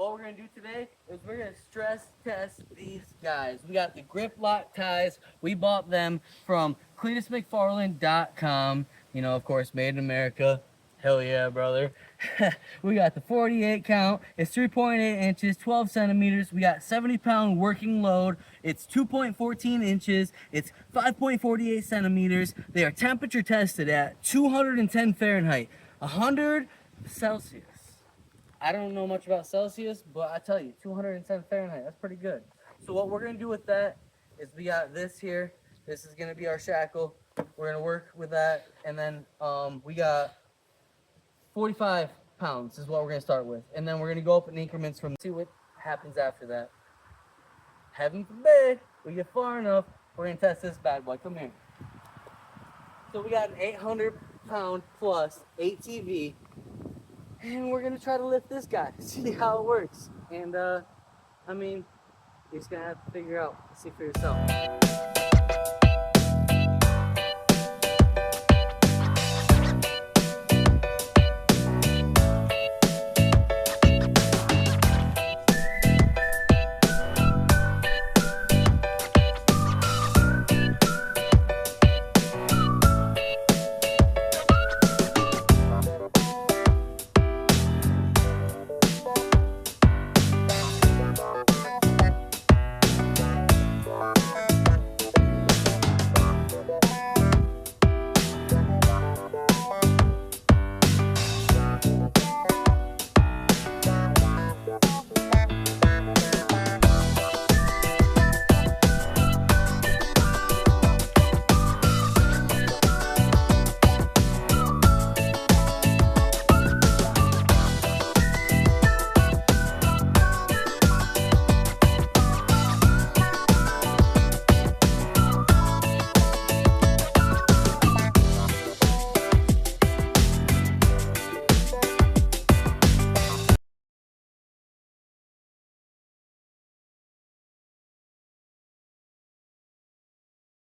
what we're going to do today is we're going to stress test these guys. We got the grip lock ties. We bought them from CleetusMcFarland.com. You know, of course, made in America. Hell yeah, brother. We got the 48 count. It's 3.8 inches, 12 centimeters. We got 70-pound working load. It's 2.14 inches. It's 5.48 centimeters. They are temperature tested at 210 Fahrenheit, 100 Celsius. I don't know much about Celsius, but I tell you, 210 Fahrenheit, that's pretty good. So what we're gonna do with that is we got this here. This is gonna be our shackle. We're gonna work with that, and then we got 45 pounds is what we're gonna start with. And then we're gonna go up in increments from see what happens after that. Heaven forbid we get far enough, we're gonna test this bad boy. Come here. So we got an 800-pound plus ATV. And we're gonna try to lift this guy, see how it works. And I mean, you're just gonna have to figure out, see for yourself.